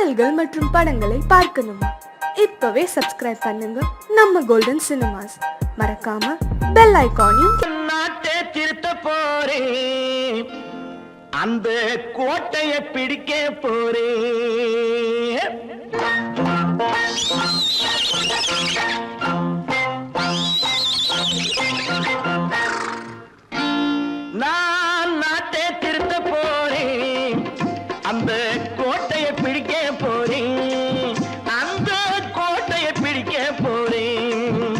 பாடல்கள் மற்றும் படங்களை பார்க்கணுமா? இப்பவே சப்ஸ்கிரைப் பண்ணுங்க நம்ம கோல்டன் சினிமாஸ். மறக்காம பெல் ஐகானையும் நாட்டை திருத்த போறேன், அந்த கோட்டையை பிடிக்க போறேன். நான் நாட்டை திருத்த போறேன், அந்த கோட்டையை பிடிக்க போறேன், அந்த கோட்டையை பிடிக்க போறேன்.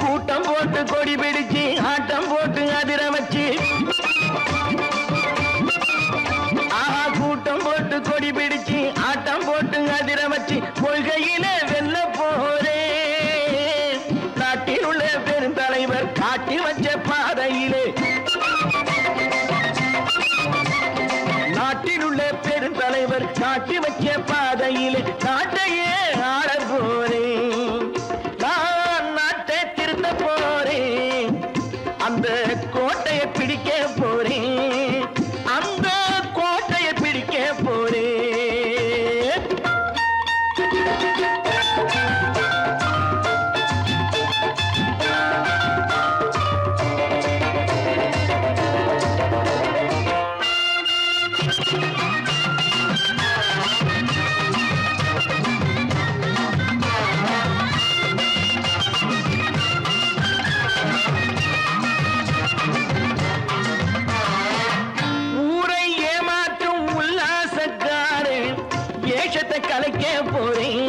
கூட்டம் போட்டு கொடி பிடிச்சு ஆட்டம் போட்டு அதிர வச்சு, கூட்டம் போட்டு கொடி பிடிச்சு ஆட்டம் போட்டு அதிர வச்சு கொள்கையில வெல்ல போறேன். நாட்டில் உள்ள பெருந்தலைவர் காட்டி வச்ச பாதையிலே, நாட்டில் உள்ள பெருந்தலைவர் காட்டி வச்ச பாதையிலே நாட்டையே ஆள போறேன். நான் நாட்டை திருத்த போறேன், அந்த கோட்டையை பிடிக்க போறேன், அந்த கோட்டையை பிடிக்க போறேன். ஊரை ஏமாற்றும் உல்லாசக்காரன் வேஷத்தை கலைக்க போறேன்.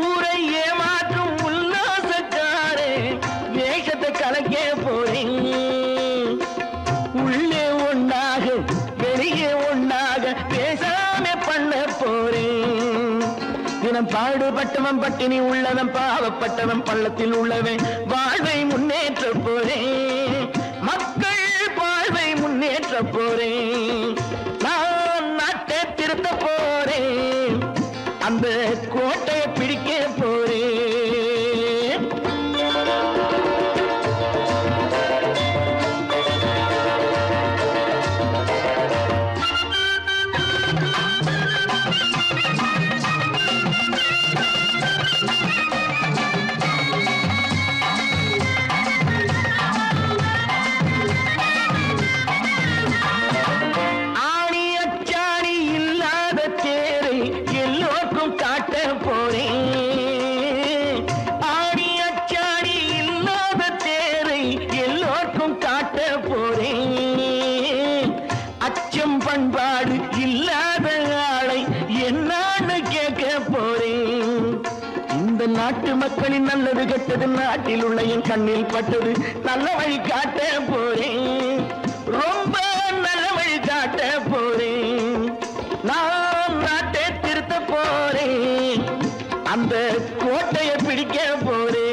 ஊரை ஏமாற்றும் உல்லாசக்காரன் வேஷத்தை கலைக்க போறேன். உள்ளே ஒண்ணாக வெளியே ஒண்ணாக பேசாம பண்ண போறேன். தினம் பாடுபட்டவன் பட்டினி உள்ளவன் பாவப்பட்டவன் பள்ளத்தில் உள்ளவன் வாழ்வை முன்னேற்ற போறேன். மக்கள் வாழ்வை முன்னேற்ற போறேன். நான் நாட்டை திருத்த போறேன், அந்த கோட்டையை பிடிக்க போறேன். ஆணி அச்சாணி இல்லாத தேரை எல்லோருக்கும் காட்ட போறேன். ஆணி அச்சாணி இல்லாத தேரை எல்லோருக்கும் காட்ட போறேன். அச்சம் பண்பாடு இல்லாத ஆளை என்னான்னு கேட்க போறேன். இந்த நாட்டு மக்களின் நல்லது கெட்டது நாட்டில் உள்ள என் கண்ணில் பட்டது நல்ல வழி காட்ட போறேன். ரொம்ப நல்ல வழி காட்ட போறேன். நான் நாட்டை திருத்த போறேன், அந்த கோட்டையை பிடிக்க போறேன்.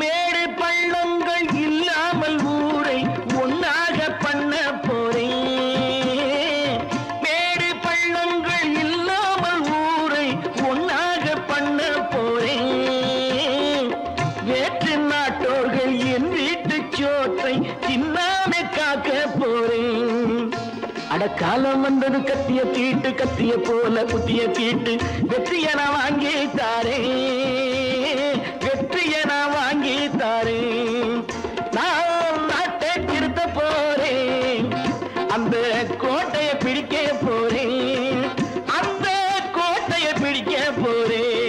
மேடு பள்ளங்கள் இல்லாமல் ஊரை ஒன்னாக பண்ண போறேன். மேடு பள்ளங்கள் இல்லாமல் ஊரை ஒன்னாக பண்ண போறேன். வேற்று நாட்டோர்கள் என் வீட்டு சோற்றை தின்னாமே காக்க போறேன். அடக்காலம் வந்தது கத்திய தீட்டு, கத்திய போல குத்திய தீட்டு வெற்றியை நான் வாங்கி தாரேன், வெற்றியை நான் வாங்கி தாரேன். நான் நாட்டை திருத்த போறேன், அந்த கோட்டையை பிடிக்க போறேன், அந்த கோட்டையை பிடிக்க போறேன்.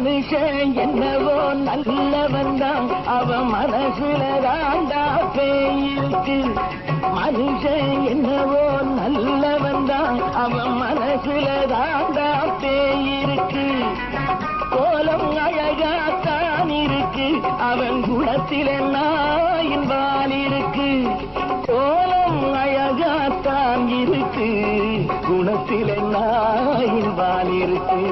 மனுஷன் என்னவோ நல்லவன் தான், அவன் மனசுல தாண்டா பேயிருக்கு. மனுஷன் என்னவோ நல்லவன் தான், அவன் மனசுல தாண்டா பேயிருக்கு. கோலம் அழகாத்தான் இருக்கு, அவன் குணத்தில நாயின் வால் இருக்கு. கோலம் அழகாத்தான் இருக்கு, குணத்தில நாயின் வால் இருக்கு.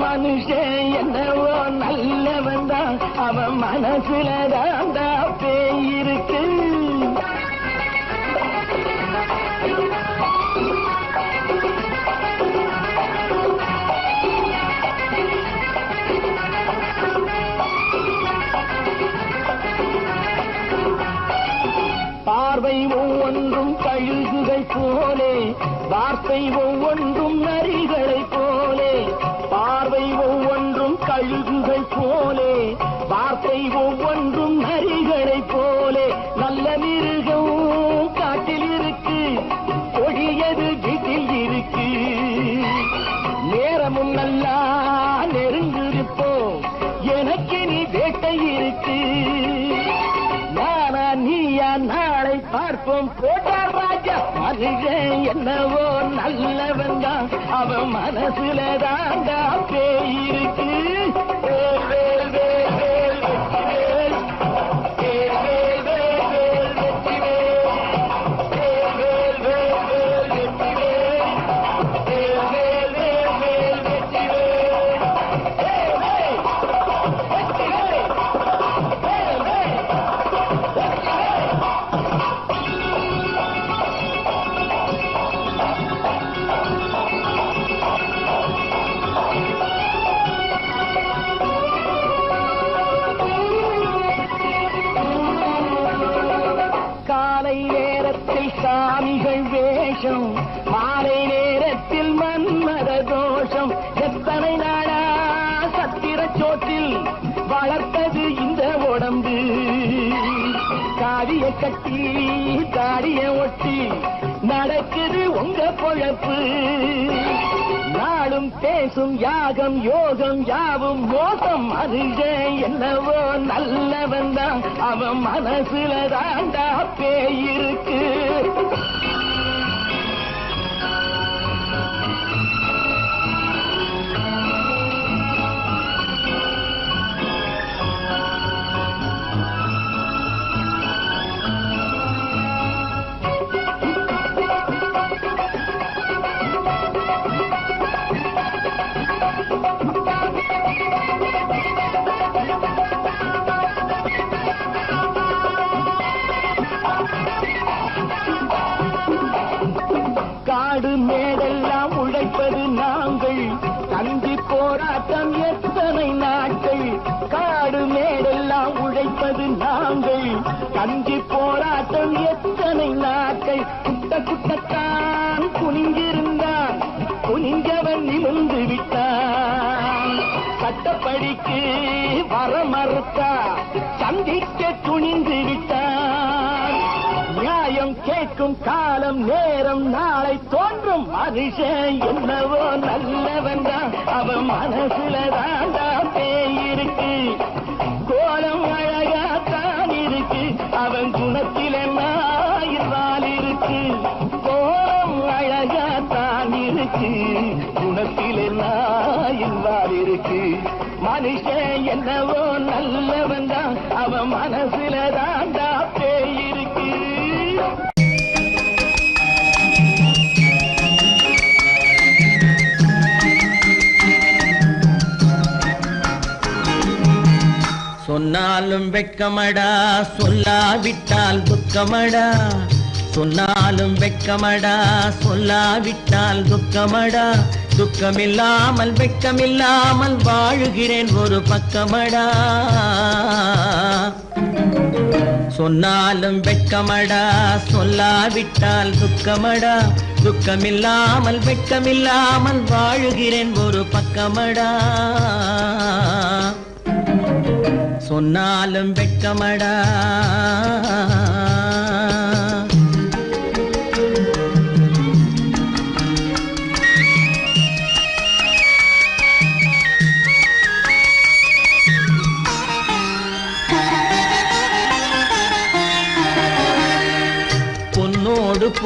மனுஷன் என்னவோ நல்லவன் தான், அவன் மனசுல தாண்டா பேயிருக்கு. பார்வை ஒவ்வொன்றும் கழுகுகள் போலே, வார்த்தை ஒவ்வொன்றும் நரிகளை போலே. பார்வை ஒவ்வொன்றும் கழுகுகள் போலே, வார்த்தை ஒவ்வொன்றும் நரிகளை போலே. நல்ல மிருகம் காட்டில் இருக்கு, கொடியது வீட்டில் இருக்கு. நேரமும் நல்லா நெருங்கிருப்போம், எனக்கு நீ வேட்டை இருக்கு. நானா நீயா நாளை பார்ப்போம், போட்டார் ராஜா. மனுஷன் என்னவோ நல்லவன் தான், அவன் மனசுல தாண்டா பேயிருக்கு. வேல் வேல் வேல் வேல் வெற்றிவேல், வேல் வேல் வேல் வேல் வெற்றிவேல், வேல் வேல் வேல் வேல் வெற்றிவேல், வேல் வேல் வேல் வேல் வெற்றிவேல், வேல் வேல் வெற்றிவேல், வேல் வேல். காலை நேரத்தில் சாமிகள் வேஷம், மாலை நேரத்தில் மன்மத தோஷம். எத்தனை நாளா சத்திர சோற்றில் வளர்த்தது இந்த உடம்பு. காடிய கட்டி தாடிய ஒட்டி நடக்குது உங்க பொழப்பு. நாளும் பேசும் யாகம் யோகம் யாவும் மோசம். மனுஷன் என்னவோ நல்லவன் தான், அவன் மனசுல தாண்டா பேயிருக்கு. காடு மேடெல்லாம் உழைப்பது நாங்கள், கஞ்சி போராட்டம் எத்தனை நாட்கள். காடு மேடெல்லாம் உழைப்பது நாங்கள், கஞ்சி போராட்டம் எத்தனை நாட்கள். குட்ட குட்டத்தான் குனிஞ்சிருந்தான், குனிஞ்சவன் நிமிர்ந்து விட்டான். சட்டப்படிக்கு வர மறுத்தா, சந்திக்க துணிந்து விட்டான். நியாயம் கேட்கும் காலம் நேரம் நாளை தோன்றும். மனுஷன் என்னவோ நல்லவன் தான், அவன் மனசுல தாண்டா பேயிருக்கு. கோலம் அழகாத்தான் இருக்கு, அவன் குணத்தில நாயில் இருக்கு. கோலம் அழகாத்தான் இருக்கு, குணத்தில நாயில் இருக்கு. மனுஷன் என்னவோ நல்லவன் தான், அவன் மனசுல தாண்டா பேயிருக்கு. சொன்னாலும் வெட்கமடா, சொல்லாவிட்டால் துக்கமடா. சொன்னாலும் வெட்கமடா, சொல்லாவிட்டால் துக்கமடா. துக்கமில்லாமல் வெட்கமில்லாமல் வாழுகிறேன் ஒரு பக்கமடா. சொன்னாலும் வெட்கமடா, சொல்லாவிட்டால் துக்கமடா. துக்கமில்லாமல் வெட்கமில்லாமல் வாழுகிறேன் ஒரு பக்கமடா. சொன்னாலும் வெட்கமடா.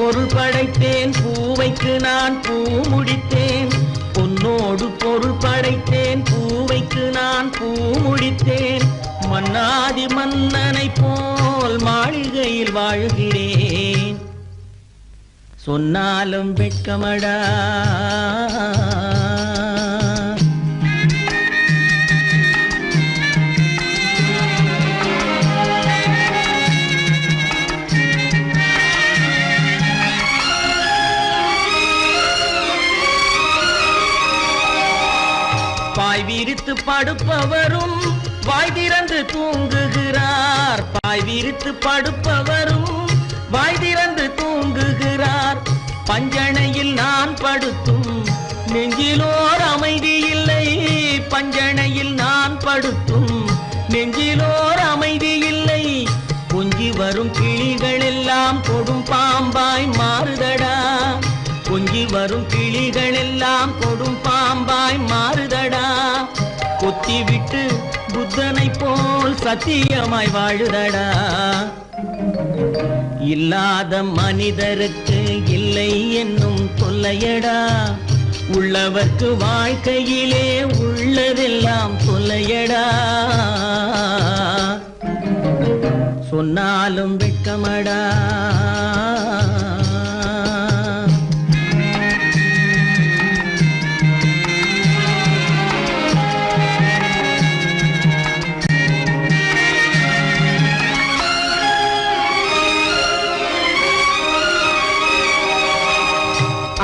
பொருள் படைத்தேன், பூவைக்கு நான் பூ முடித்தேன். பொன்னோடு பொருள் படைத்தேன், பூவைக்கு நான் பூ முடித்தேன். மன்னாதி மன்னனை போல் மாளிகையில் வாழ்கிறேன். சொன்னாலும் வெட்கமடா. பாய் விரித்து படுப்பவரும் வாய் திறந்து தூங்குகிறார். பாய் விரித்து படுப்பவரும் வாய் திறந்து தூங்குகிறார். பஞ்சணையில் நான் படுத்தும் நெஞ்சிலோர் அமைதி இல்லை. பஞ்சணையில் நான் படுத்தும் நெஞ்சிலோர் அமைதி இல்லை. கொஞ்சி வரும் கிளிகள் எல்லாம் கொடும் பாம்பாய் மாறுதடா. கொஞ்சி வரும் கிளிகள் எல்லாம் கொடும் பாம்பாய் மாறுதடா. கொத்தி விட்டு புத்தனை போல் சத்தியமாய் வாழுதடா. இல்லாத மனிதருக்கு இல்லை என்னும் தொல்லையடா. உள்ளவர்க்கு வாழ்க்கையிலே உள்ளதெல்லாம் தொல்லையடா. சொன்னாலும் வெட்கமடா.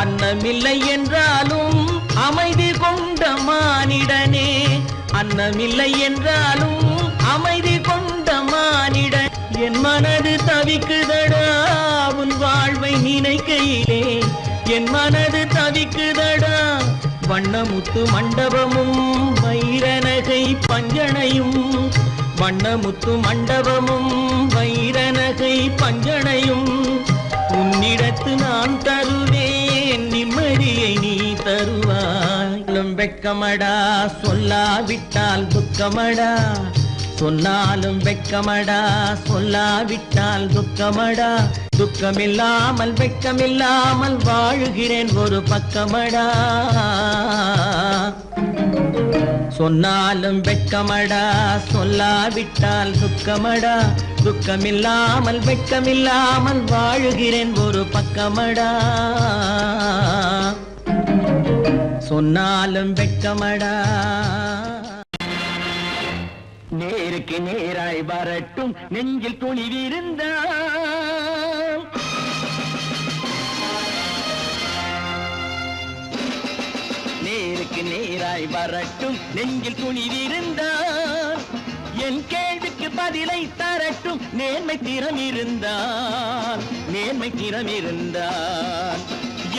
அன்னமில்லை என்றாலும் அமைதி கொண்ட மானிடனே. அன்னமில்லை என்றாலும் அமைதி கொண்ட மானிடன். என் மனது தவிக்குதடா உன் வாழ்வை நினைக்கையிலே. என் மனது தவிக்குதடா. வண்ணமுத்து மண்டபமும் வைரநகை பஞ்சனையும். வண்ணமுத்து மண்டபமும் வைரநகை பஞ்சனையும். உன்னிடத்து நான் தருவேன், நிம்மதியை நீ தருவாய். வெட்கமடா, சொல்லாவிட்டால் துக்கமடா. சொன்னாலும் வெட்கமடா, சொல்லாவிட்டால் துக்கமடா. துக்கமில்லாமல் வெட்கமில்லாமல் வாழுகிறேன் ஒரு பக்கமடா. சொன்னாலும் வெட்கமடா, சொல்லாவிட்டால் துக்கமடா. துக்கமில்லாமல் வெட்கமில்லாமல் வாழுகிறேன் ஒரு பக்கமடா. சொன்னாலும் வெட்கமடா. நேருக்கு நேராய் வரட்டும் நெஞ்சில் துணிவிருந்தால். நேருக்கு நேராய் வரட்டும் நெஞ்சில் துணிவிருந்தால். என் கேள்விக்கு பதிலை தரட்டும் நேர்மை திறம் இருந்தால். நேர்மை திறம் இருந்தால்.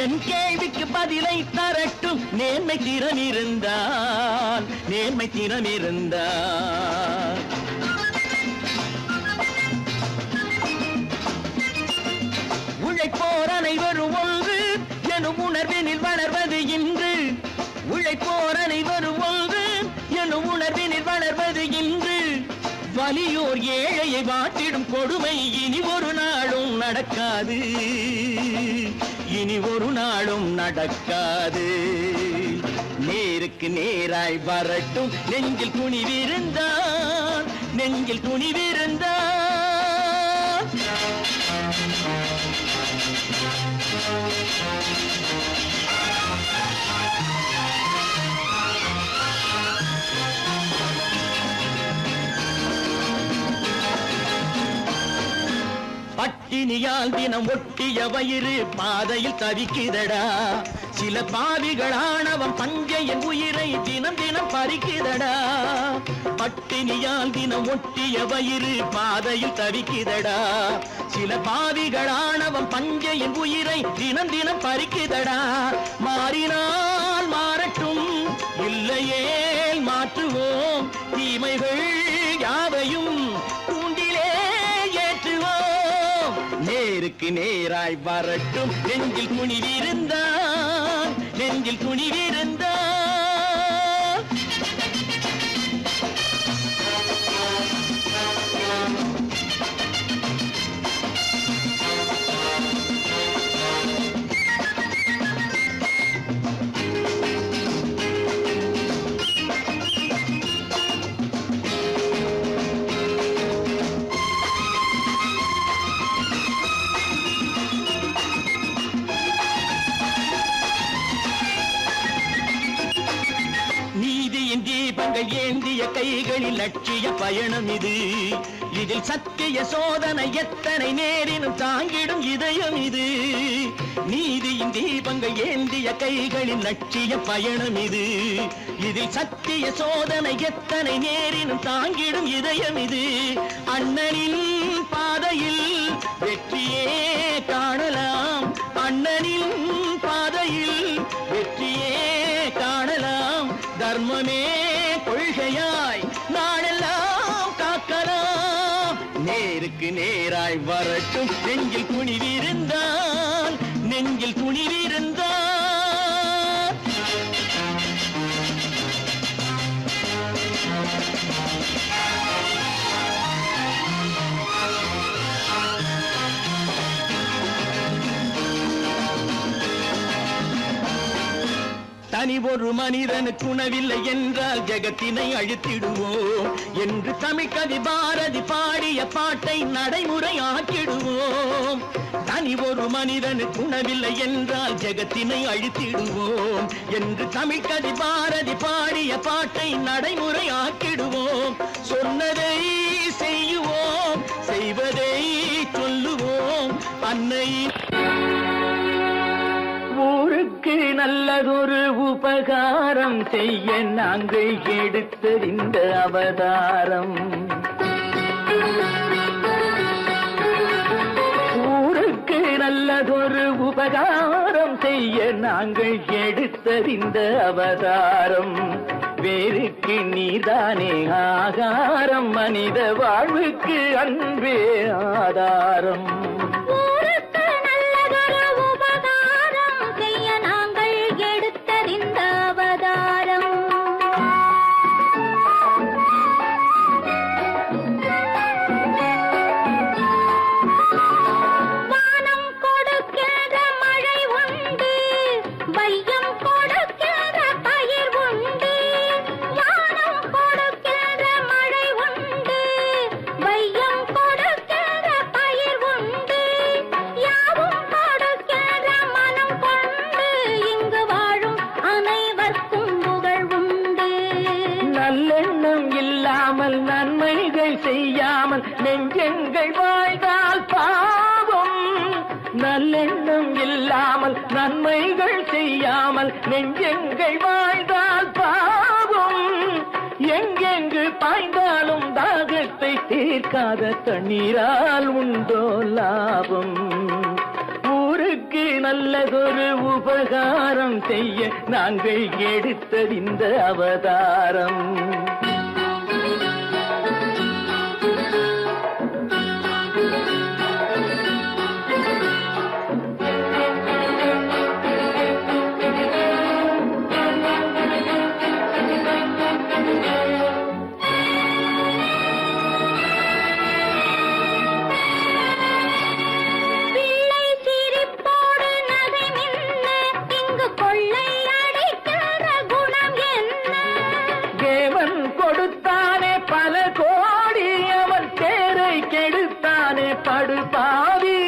என் கேள்விக்கு பதிலை தரட்டும் நேர்மை திறம் இருந்தால். நேர்மை திறம் இருந்தால். உழைப்போர் அனைவரும் ஒன்று எனும் உணர்வினில் வளர்வது இன்று. உழைப்போர் அனைவரும் ஒன்று எனும் உணர்வினில் வளர்வது இன்று. வலியோர் ஏழையை வாட்டிடும் கொடுமை இனி ஒரு நாளும் நடக்காது. இனி ஒரு நாளும் நடக்காது. நேருக்கு நேராய் வரட்டும் நெஞ்சில் துணிவிருந்தால். நெஞ்சில் துணிவிருந்தால். பட்டினியால் தினம் ஒட்டிய வயிறு பாதையில் தவிக்குதடா. சில பாவிகளானவன் பஞ்சையின் உயிரை தினம் தினம் பறிக்குதடா. பட்டினியால் தினம் ஒட்டிய வயிறு பாதையில் தவிக்குதடா. சில பாவிகளானவன் பஞ்சையின் உயிரை தினம் தினம் பறிக்குதடா. மாறினால் மாறட்டும், இல்லையே மாற்றுவோம். தீமைகள் யாவையும் கூண்டிலே ஏற்றுவோம். நேருக்கு நேராய் வரட்டும் நெஞ்சில் துணிவிருந்தால். நெஞ்சில் துணிவிருந்தால். தீபங்கள் ஏந்திய கைகளில் லட்சிய பயணம் இது. இதில் சத்திய சோதனை எத்தனை நேரினும் தாங்கிடும் இதயம் இது. நீதியின் தீபங்கள் ஏந்திய கைகளில் லட்சிய பயணம் இது. இதில் சத்திய சோதனை எத்தனை நேரினும் தாங்கிடும் இதயம் இது. அண்ணனின் பாதையில் வெற்றியே காணலாம், அண்ணனின் பாதையில் வெற்றியே காணலாம். தர்மமே கொள்கையாய் நாடெல்லாம் காக்கலாம். நேருக்கு நேராய் வரட்டும் நெஞ்சில் துணிவிருந்தால், நெஞ்சில் துணிவிருந்தால். தனி ஒரு மனிதனுக்கு உணவில்லை என்றால் ஜெகத்தினை அழித்திடுவோம் என்று தமிழ் கவி பாரதி பாடிய பாட்டை நடைமுறையாக்கிடுவோம். தனி ஒரு மனிதனுக்கு உணவில்லை என்றால் ஜெகத்தினை அழித்திடுவோம் என்று தமிழ் கவி பாரதி பாடிய பாட்டை நடைமுறையாக்கிடுவோம். சொன்னதை செய்வோம், செய்வதை சொல்லுவோம். அன்னை ஊருக்கு நல்லதொரு உபகாரம் செய்ய நாங்கள் எடுத்தறிந்த அவதாரம். ஊருக்கு நல்லதொரு உபகாரம் செய்ய நாங்கள் எடுத்தறிந்த அவதாரம். வேருக்கு நீதானே ஆகாரம், மனித வாழ்வுக்கு அன்பே ஆதாரம். நன்மைகள் செய்யாமல் நெஞ்சங்கள் வாழ்ந்தால் பாவம். நல்லெண்ணம் இல்லாமல் நன்மைகள் செய்யாமல் நெஞ்சங்கள் வாழ்ந்தால் பாவம். எங்கெங்கு பாய்ந்தாலும் தாகத்தை தீர்க்காத தண்ணீரால் உண்டோ லாபம். ஊருக்கு நல்லதொரு உபகாரம் செய்ய நாங்கள் எடுத்தறிந்த அவதாரம். கொடுத்தானே பல கோடி, அவன் பேரை கெடுத்தானே படுபாவி.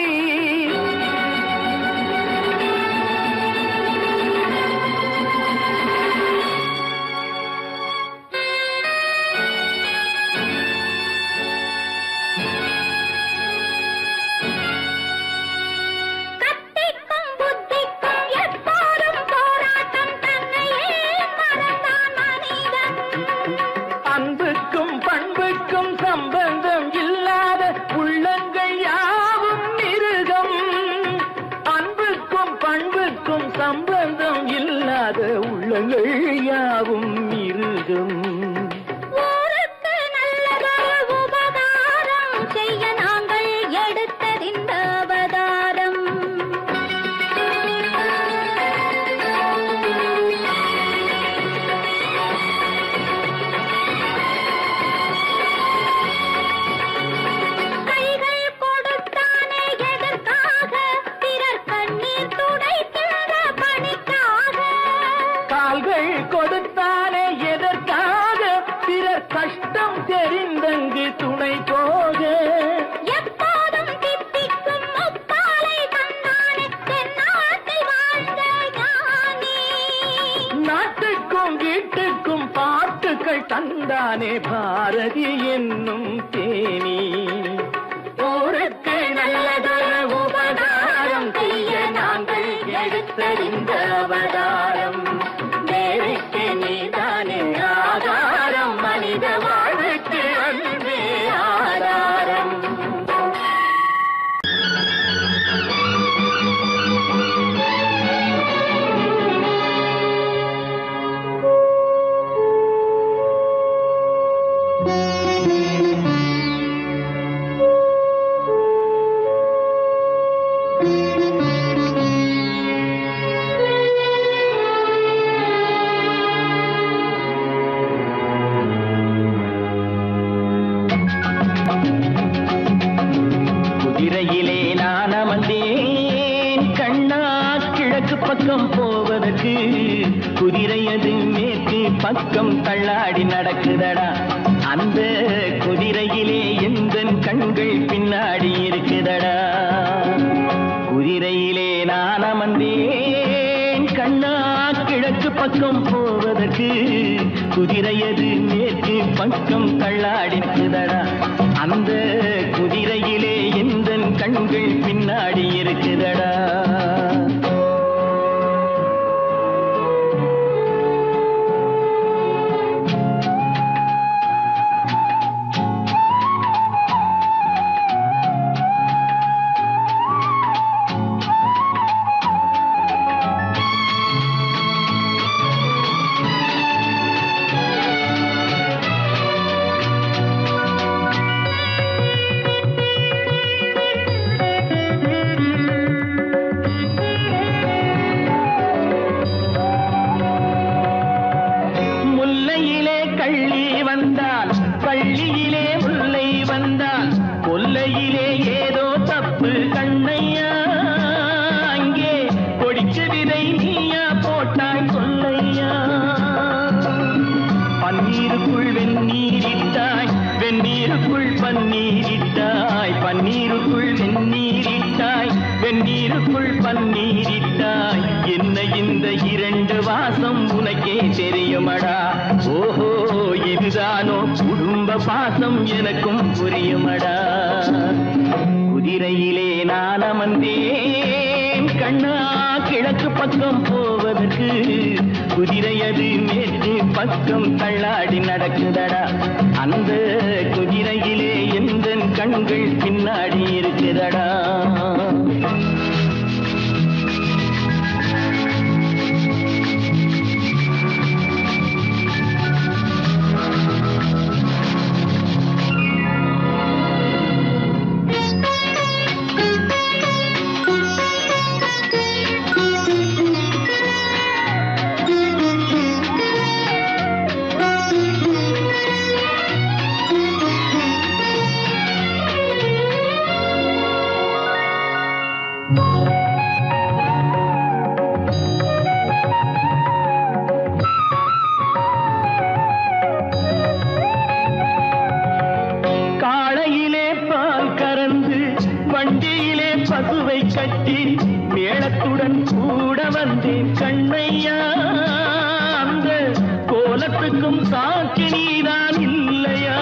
அன்புக்கும் பண்புக்கும் சம்பந்தம் இல்லாத உள்ளங்கள் யாவும் மிருகம். அன்புக்கும் பண்புக்கும் சம்பந்தம் இல்லாத உள்ளங்கள் யாவும் மிருகம். ஊருக்கு நல்லதொரு உபகாரம் செய்ய நாங்கள் எடுத்தறிந்த அவதாரம். கொடுத்தானே எதற்காக, பிறர் கஷ்டம் தெரிந்தங்கு துணை போக. எப்போதும் தித்திக்கும் முப்பாலை தந்தானே தென்னாட்டில் வாழ்ந்த ஞானி. நாட்டுக்கும் வீட்டுக்கும் பாட்டு முத்துக்கள் தந்தானே பாரதி என்னும் தேனி. ஊருக்கு நல்லதொரு உபகாரம் செய்ய நாங்கள் எடுத்தறிந்த அவதாரம். நேருக்கு நீதானே ஆதாரம், மனித வாழ்வுக்கு அன்பே ஆதாரம். குதிரையிலே நான் அமர்ந்தேன் கண்ணா கிழக்கு பக்கம் போவதற்கு. குதிரையது மேற்கு பக்கம் தள்ளாடி நடக்குதடா. அந்த குதிரையிலே எந்தன் கண்கள் பின்னாடி இருக்குதடா. குதிரையிலே நான் அமர்ந்தேன் கண்ணா கிழக்கு பக்கம் போவதற்கு. குதிரையது மேற்கு பக்கம் தள்ளாடிக்குதடா. அந்த குதிரையிலே எந்தன் கண்கள் பின்னாடி இருக்குதடா. பள்ளியிலே முல்லை வந்தால் கொல்லையிலே ஏதோ தப்பு கண்ணையா. அங்கே கொடிச்சு விதை நீயா போட்டாய் சொல்லையா. பன்னீருக்குள் வெந்நீரிட்டாய், வெந்நீருக்குள் பன்னீரிட்டாய். பன்னீருக்குள் வெந்நீரிட்டாய், வெந்நீருக்குள் பன்னீரிட்டாய். என்ன இந்த இரண்டு வாசம் உனக்கே தெரியுமடா. ஓஹோ இதுதானோ குடும்ப பாசம் எனக்கும் புரியுமடா. குதிரையிலே நான் அமர்ந்தேன் கண்ணா கிழக்கு பக்கம் போவதற்கு. குதிரையது மேற்கு பக்கம் தள்ளாடி நடக்குதடா. அந்த குதிரையிலே எந்தன் கண்கள் பின்னாடி இருக்குதடா. வண்டியிலே பசுவை கட்டி மேளத்துடன் கூட வந்தேன் கண்ணையா. அந்த கோலத்துக்கும் சாட்சி நீதான் இல்லையா.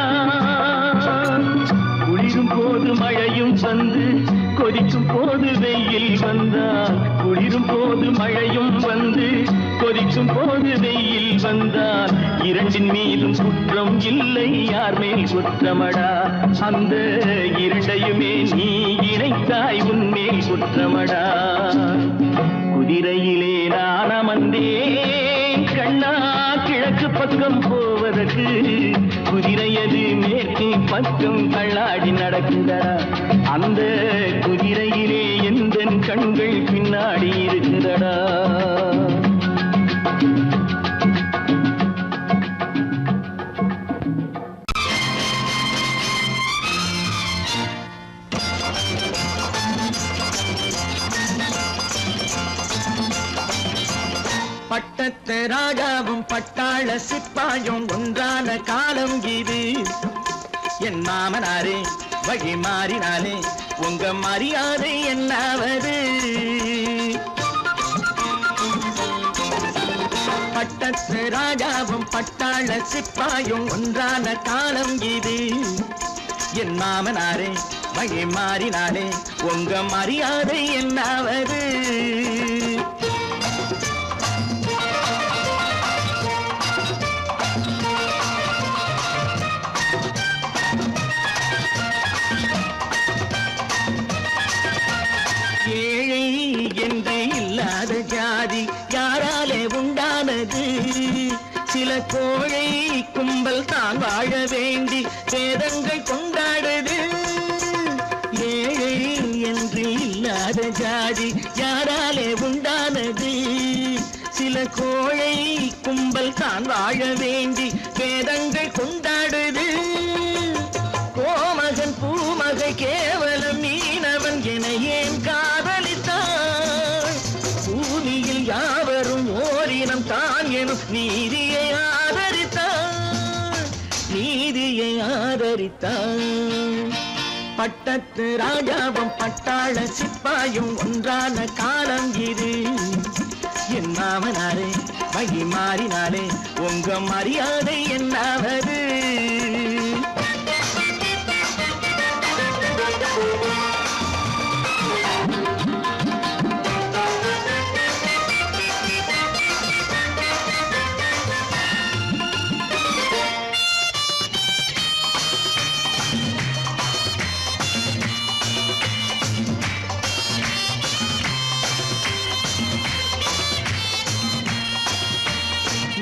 குளிரும் போது மழையும் வந்து கொதிக்கும் போது வெயில் வந்தால். குளிரும் போது மழையும் வந்து கொதிக்கும் போது வெயில் வந்தால். இரண்டின் மீதும் குற்றம் இல்லை, யார் மேல் குற்றமடா. அந்த இரண்டையுமே நீ இணைத்தாய், உன்மேல் குற்றமடா. குதிரையிலே நான் அமர்ந்தேன் கண்ணா கிழக்கு பக்கம் போவதற்கு. குதிரையது மேற்கு பக்கம் தள்ளாடி நடக்குதடா. அந்த குதிரையிலே எந்தன் கண்கள் பின்னாடி இருக்குதடா. பட்டத்து ராஜாவும் பட்டாள சிப்பாயும் ஒன்றான காலம் இது. என் மாமனாரே வழி மாறினாலே உங்க மரியாதை என்னாவது. பட்டத்து ராஜாவும் பட்டாள சிப்பாயும் ஒன்றான காலம் இது. என் மாமனாரே வகை மாறினாலே உங்க மரியாதை என்னாவது? ஏழை என்று இல்லாத ஜாதி யாராலே உண்டானது? சில கோழை கும்பல் தான் வாழ வேண்டி வேதங்கள் கொண்டாடுது. ஏழை என்று இல்லாத ஜாதி யாராலே உண்டானது? சில கோழை கும்பல் தான் வாழ வேண்டி வேதங்கள் கொண்டாடுது. கோமகன் பூமகை கேவலம் மீனவன் என ஏன் காதலித்தான்? பூமியில் யாவரும் ஓரினம் தான் எனும் நீதியை ஆதரித்தான், நீதியை ஆதரித்தான். பட்டத்து ராஜாவும் பட்டாள சிப்பாயும் ஒன்றான காலம் இது. என் மாமனாரே வகை மாறினாலே உங்க மரியாதை என்னாவது?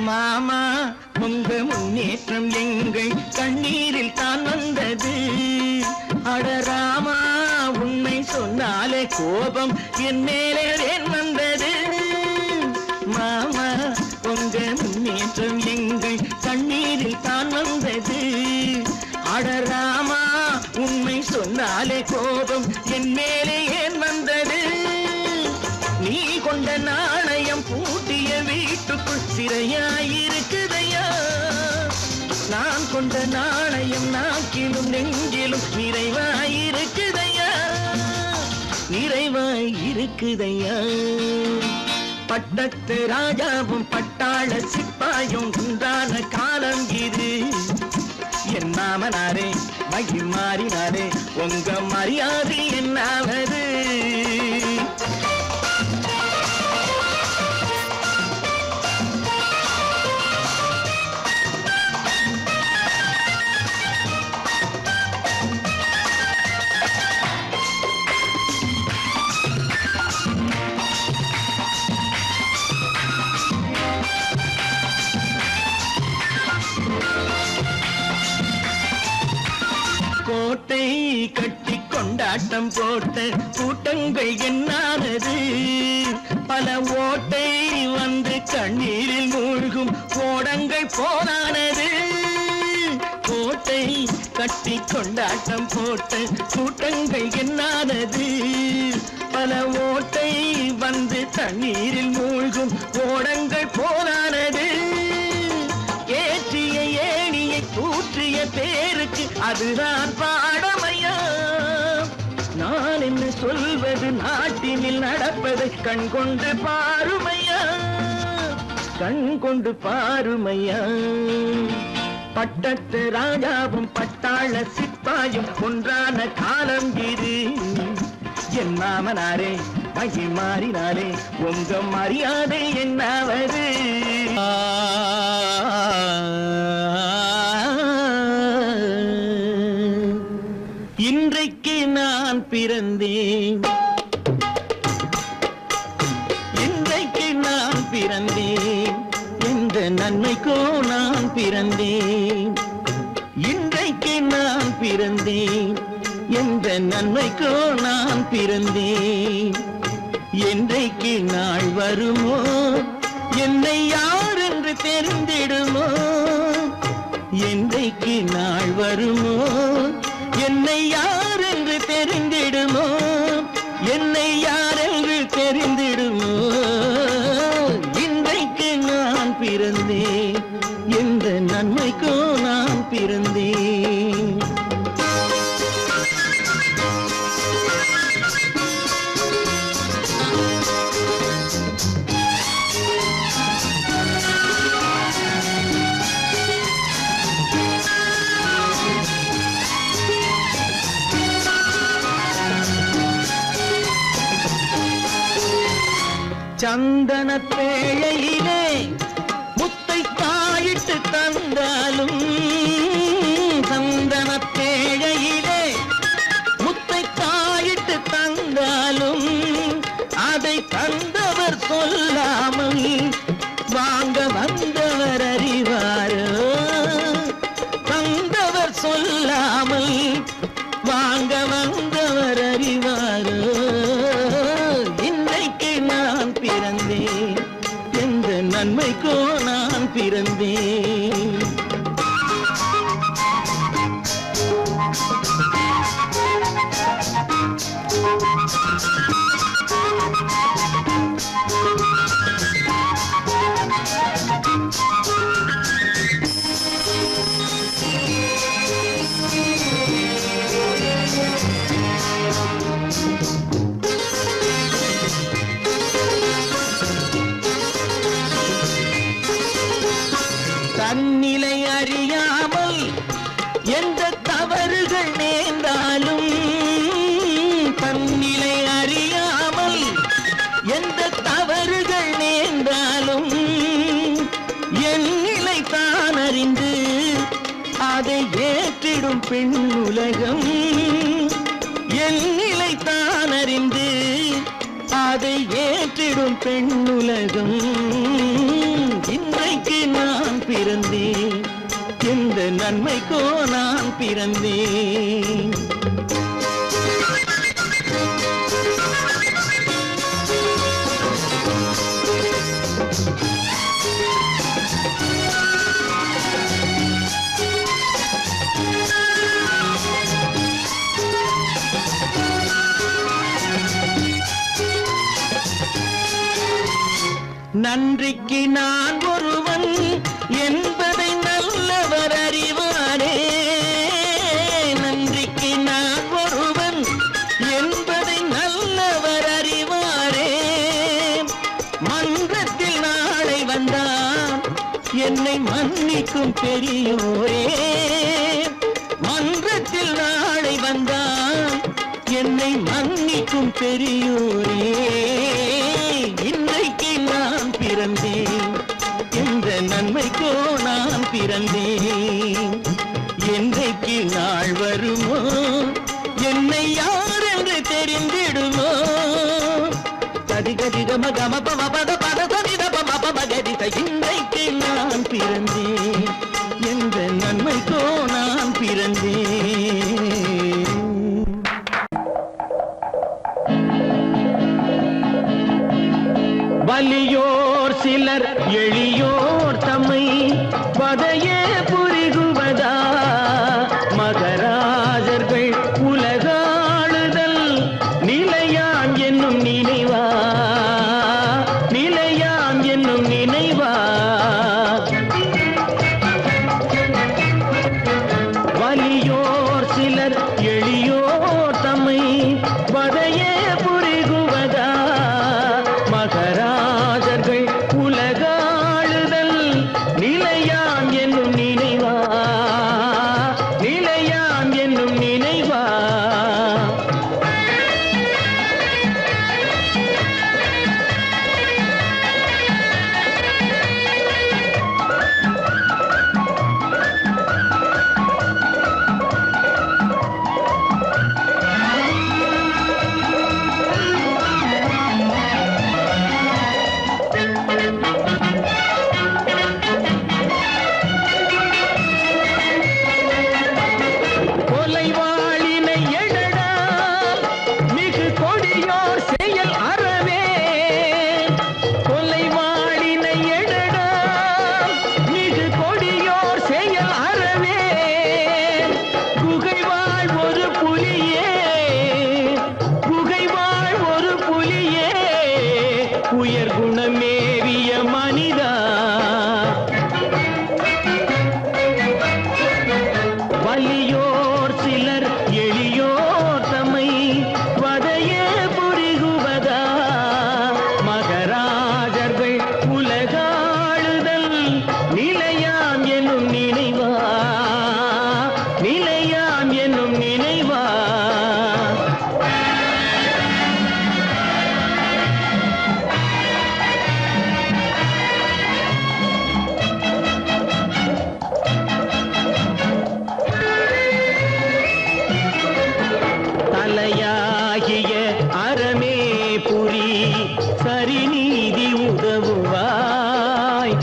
மாமா உங்க முன்னேற்றம் எங்கள் கண்ணீரில் தான் வந்தது. அடராமா உண்மை சொன்னாலே கோபம் என் மேலே வந்தது. மாமா உங்க முன்னேற்றம் எங்கள் கண்ணீரில் தான் வந்தது. அடராமா உண்மை சொன்னாலே கோபம் என் மேலே ஏன் வந்தது? நீ கொண்ட நாணயம் பூட்டிய வீட்டுக்குள் சிறையாயிருக்குதையா? நான் கொண்ட நாணயம் நாக்கிலும் நெஞ்சிலும் நிறைவாயிருக்குதையா, நிறைவாயிருக்குதையா. பட்டத்து ராஜாவும் பட்டாள சிப்பாயும் உண்டான காலம் இது. என் மாமனாரே வகை மாறினாரே உங்க மரியாதை என்னாவது? கோட்டை கட்டி கொண்டாட்டம் போட்ட கூட்டங்கள் என்னானது? பல ஓட்டை வந்து கண்ணீரில் மூழ்கும் ஓடங்கள் போனானது. கோட்டை கட்டி கொண்டாட்டம் போட்ட கூட்டங்கள் என்னானது? பல ஓட்டை வந்து தண்ணீரில் மூழ்கும் ஓடங்கள் போனானது. ஏற்றிய ஏணியை தூற்றிய பேருக்கு அதுதான் பாடமையா? நான் என்ன சொல்வது? நாட்டினில் நடப்பதை கண் கொண்டு பாருமையா, கண் கொண்டு பாருமையா. பட்டத்து ராஜாவும் பட்டாள சிப்பாயும் ஒன்றான காலம் இது. என் மாமனாரே வகை மாறினாரே உங்க மரியாதை என்னாவது? இன்றைக்கு நான் பிறந்தேன், இன்றைக்கு நான் பிறந்தேன், எந்த நன்மைக்கோ நான் பிறந்தேன். இன்றைக்கு நான் பிறந்தேன், எந்த நன்மைக்கோ நான் பிறந்தேன். என்றைக்கு நாள் வருமோ என்னை யார் என்று தெரிந்திடுமோ? என்றைக்கு நாள் வருமோ என்னை யார் என்று தெரிந்திடுமோ? என்னை யார் என்று தெரிந்திடுமோ? இன்றைக்கு நான் பிறந்தேன், எந்த நன்மைக்கோ நான் பிறந்தேன். சந்தன பேழையிலே முத்தை தாயிட்டு தந்தாலும் சந்தன பேழையிலே முத்தை தாயிட்டு தந்தாலும் அதை தந்தவர் சொல்லாமல் வாங்க வந்தவர் அறிவாரோ தந்தவர் சொல்லாமல் வாங்க வந்தவர் அறிவாரோ இன்றைக்கு நான் பிறந்தேன் எந்த நன்மைக்கோ நான் பிறந்தேன் தன்னிலை அறியாமல் எந்த தவறுகள் நேர்ந்தாலும் தன்னிலை அறியாமல் எந்த தவறுகள் நேர்ந்தாலும் என் நிலை தான் அறிந்து அதை ஏற்றிடும் பெண் உலகம் என் நிலை தான் அறிந்து அதை ஏற்றிடும் பெண் உலகம் இன்றைக்கு நான் பிறந்தேன் எந்த நன்மைக்கோ நான் பிறந்தேன் நன்றிக்கு நான் ஒருவன் என்பதை நல்லவர் அறிவாரே நன்றிக்கு நான் ஒருவன் என்பதை நல்லவர் அறிவாரே மன்றத்தில் நாளை வந்தான் என்னை மன்னிக்கும் பெரியோரே மன்றத்தில் நாளை வந்தான் என்னை மன்னிக்கும் பெரியோரே இன்றைக்கு நான் பிறந்தேன் எந்த நன்மைக்கோ நான் பிறந்தேன் என்றைக்கு நாள் வருமோ என்னை யார் என்று தெரிந்திடுமோ கதிகதி கம கம பம பத பத சதித பம பம கதித இன்றைக்கு நான் பிறந்தேன் எந்த நன்மைக்கோ நான் பிறந்தேன் வலியோர் சிலர் எளியோர் தம்மை வதையே புரிகுவதா மகராஜர்கள் உலகாளுதல் நிலையான் என்னும் நினைவா நிலையான் என்னும் நினைவா வலியோர் சிலர் எளியோர் தம்மை வதையே புரிகுவதா மகராஜர்கள் உலகாளுதல்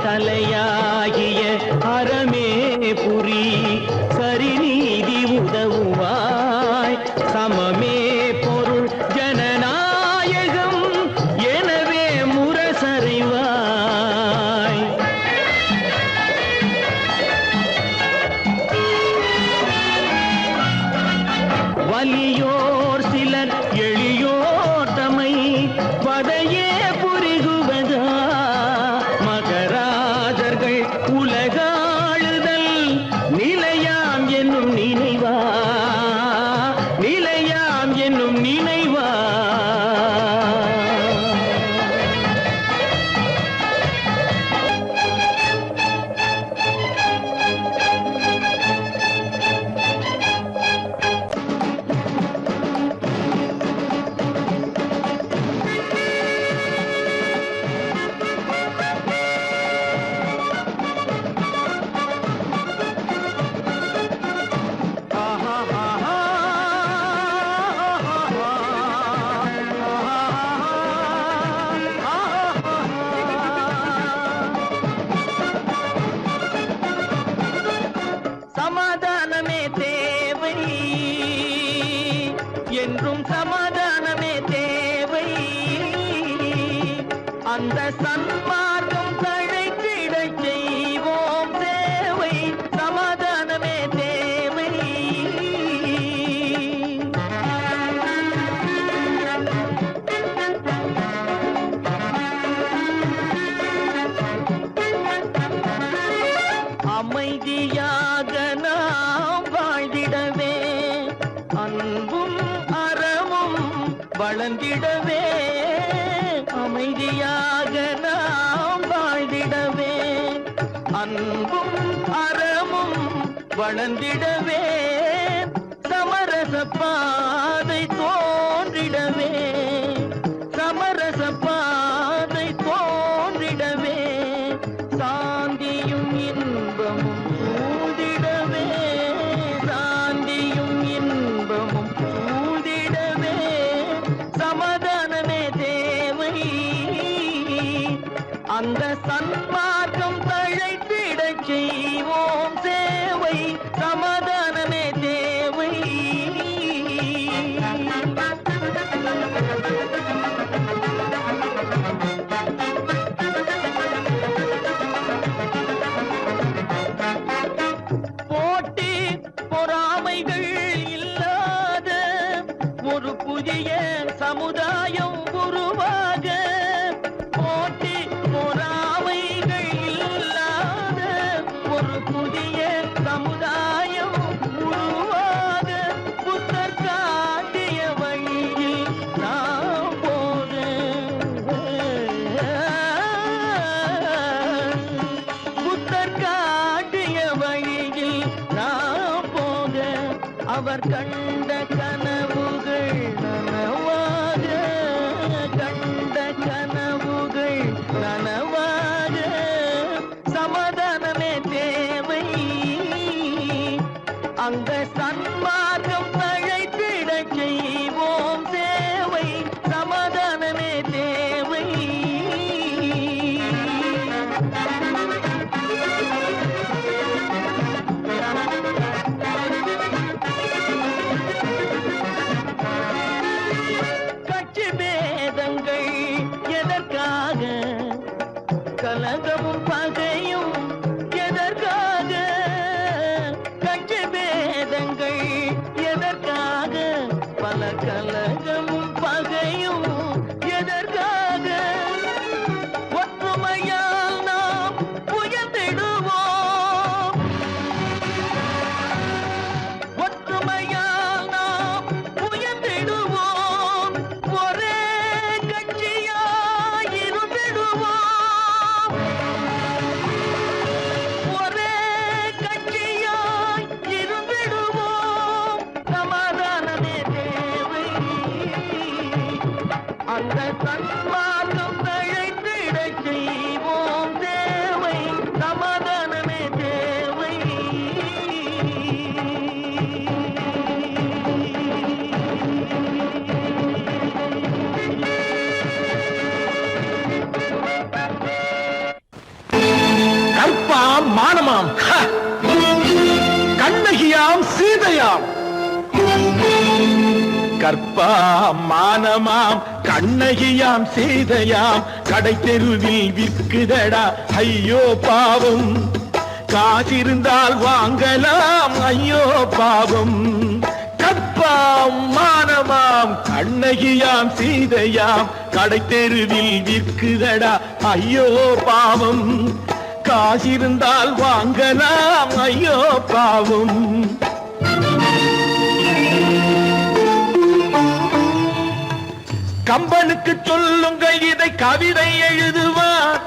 தலையாகிய அறமே புரி சரிநீதி உதவுவாய் சமமே பொருள் ஜனநாயகம் எனவே முரசறைவாய் வலியோர் சிலர் எளியோர் தமை பதையே புரிகுவதா மகராஜர்கள் உலகாளுதல் நிலையாம் என்னும் நினைவா நிலையாம் என்னும் நினைவா சமாதானமே தேவை என்றும் சமாதானமே தேவை அந்த சன்மார்க்கம் தழைத்திடச் செய்வோம் சேவை சமாதானமே தேவை அமைதியாக நாம் வாழ்ந்திடவே அன்பும் அறமும் வளர்ந்திடவே அமைதியாக நாம் வாழ்ந்திடவே அன்பும் அறமும் வளர்ந்திடவே சமரச பாதை தோன்றிடவே சமரச பாதை தோன்றிடவே சாந்தியும் இன்பமும் சூழ்ந்திடவே சாந்தியும் இன்பமும் சூழ்ந்திடவே சமாதானமே தேவை அந்த சன்மார்க்கம் தழைத்திடச் செய்வோம் சேவை சமாதானமே தேவை போட்டி பொறாமைகள் இல்லாத ஒரு புதிய சமுதாயம் உருவாக போட்டி பொறாமைகள் இல்லாத ஒரு புதிய சமுதாயம் உருவாக புத்தர் காட்டிய வழியில் நாம் போக புத்தர் காட்டிய வழியில் நாம் போக அவர் கண்ட கனவுகள் நனவாக கண்ட கனவுகள் நனவாக சமாதானமே தேவை அங்க சன்மார்க்கம் தழைத்திடச் செய்வோம் சேவை சமாதானமே தேவை மானமாம் கண்ணகியாம் சீதையாம் கற்பாம் மானமாம் கண்ணகியாம் சீதையாம் கடை தெருவில் விற்குதடா ஐயோ பாவம் காசிருந்தால் வாங்கலாம் ஐயோ பாவம் கற்பாம் மானமாம் கண்ணகியாம் சீதையாம் கடை தெருவில் விற்குதடா ஐயோ பாவம் காசிருந்தால் வாங்கலாம் ஐயோ பாவம் கம்பனுக்கு சொல்லுங்கள் இதை கவிதை எழுதுவார்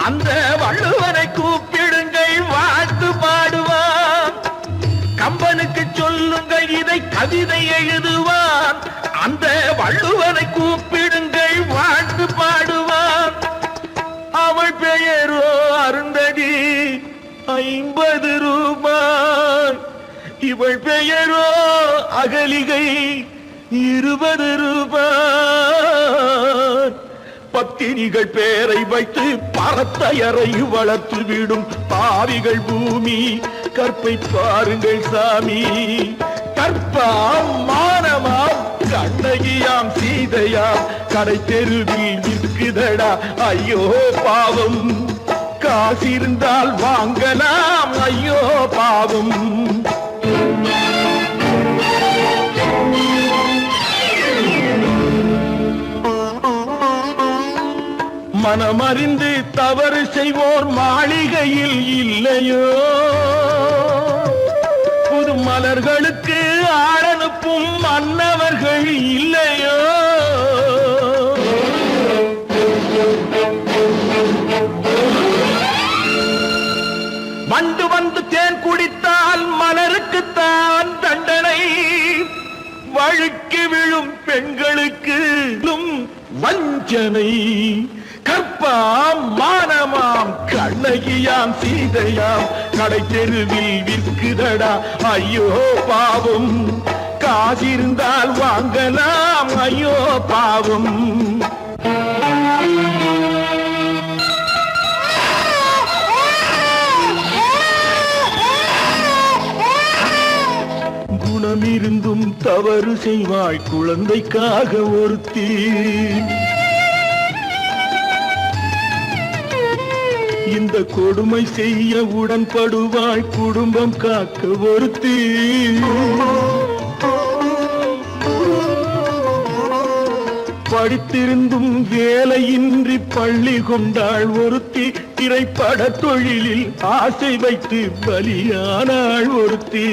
அந்த வள்ளுவனை கூப்பிடுங்கள் வாழ்த்து பாடுவார் கம்பனுக்கு சொல்லுங்கள் இதை கவிதை எழுதுவார் அந்த வள்ளுவனை கூப்பிடுங்கள் வாழ்த்து பாடுவார் அவள் பெயரோ அருந்ததி 50 ரூபாய் இவள் பெயரோ அகலிகை 20 ரூபாய் பத்தினிகள் பேரை வைத்து பரத்தையரை வளர்த்து விடும் பாவிகள் பூமி கற்பை பாருங்கள் சாமி கற்பாம் மானமாம் கண்ணகியாம் சீதையாம் கடை தெருவில் விற்குதடா ஐயோ பாவம் காசிருந்தால் வாங்கலாம் ஐயோ பாவம் மனமறிந்து தவறு செய்வோர் மாளிகையில் இல்லையோ புது மலர்களுக்கு ஆளனுப்பும் மன்னவர்கள் இல்லையோ வண்டு வந்து தேன் குடித்தால் மலருக்குத்தான் தண்டனை வழுக்கி விழும் பெண்களுக்கு வஞ்சனை கற்பாம் மானமாம் கண்ணகியாம் சீதையாம் கடை தெருவில் விற்குதடா ஐயோ பாவம் காசிருந்தால் வாங்கலாம் ஐயோ பாவம் குணமிருந்தும் தவறு செய்வாய் குழந்தைக்காக ஒருத்தி இந்த கொடுமை செய்ய உடன்படுவாய் குடும்பம் காக்க ஒருத்தி படித்திருந்தும் வேலையின்றி பள்ளி கொண்டாள் ஒருத்தி திரைப்பட தொழிலில் ஆசை வைத்து பலியானாள் ஒருத்தி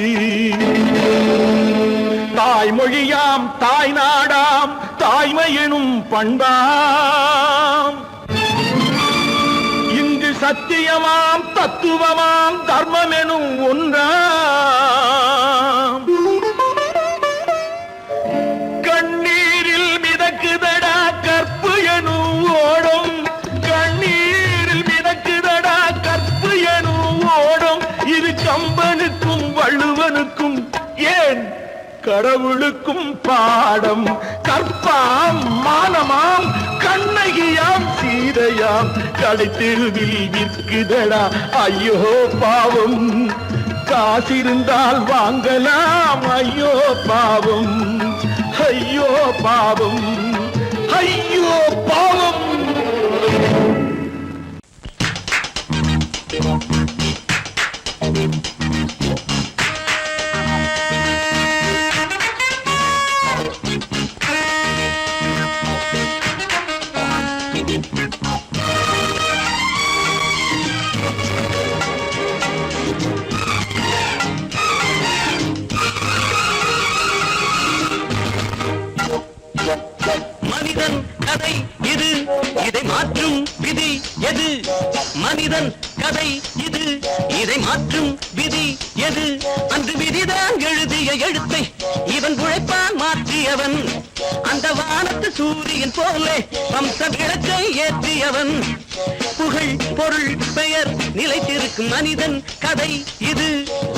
தாய்மொழியாம் தாய் நாடாம் தாய்மை எனும் பண்பாம் சத்தியமாம் தத்துவமாம் தர்மம் எனும் ஒன்றாம் கண்ணீரில் மிதக்குதடா கற்பு எனும் ஓடும் கண்ணீரில் மிதக்குதடா கற்பு எனும் ஓடும் இது கம்பனுக்கும் வள்ளுவனுக்கும் ஏன் கடவுளுக்கும் பாடம் கற்பாம் மானமாம் கண்ணகியாம் சீதையாம் கடை தெருவில் விற்குதடா ஐயோ பாவம் காசிருந்தால் வாங்கலாம் ஐயோ பாவம் ஐயோ பாவம் ஐயோ பாவம் மனிதன் கதை இது இதை மாற்றும் விதி எது மனிதன் கதை இது இதை மாற்றும் விதி எது அன்று விதிதான் எழுதிய எழுத்தை இவன் உழைப்பால் மாற்றியவன் அந்த வானத்து சூரியன் போலே வம்ச விளக்கை ஏற்றியவன் புகழ் பொருள் பெயர் நிலைத்திருக்கும் மனிதன் கதை இது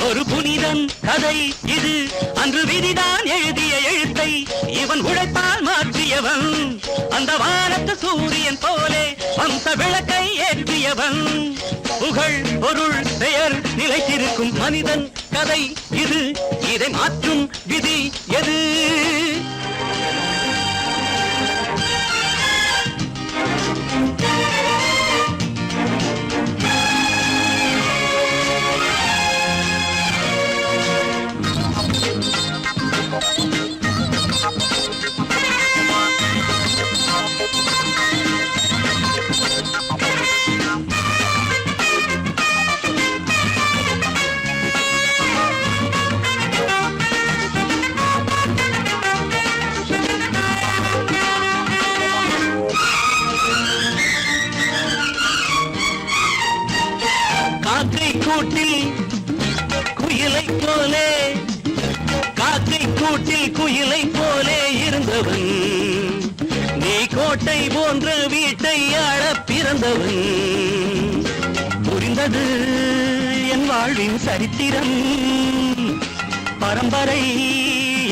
ஒரு புனிதன் கதை இது அன்று விதிதான் எழுதிய எழுத்தை இவன் உழைப்பால் மாற்றியவன் அந்த வானத்து சூரியன் போலே வம்ச விளக்கை ஏற்றியவன் புகழ் பொருள் பெயர் நிலைத்திருக்கும் மனிதன் கதை இது, இதை மாற்றும் விதி எது? காக்கை கூட்டில் குயிலை போலே, காக்கை கூட்டில் குயிலை போலே இருந்தவன், நீ கோட்டை போன்ற வீட்டை ஆள பிறந்தவன். புரிந்தது என் வாழ்வின் சரித்திரம், பரம்பரை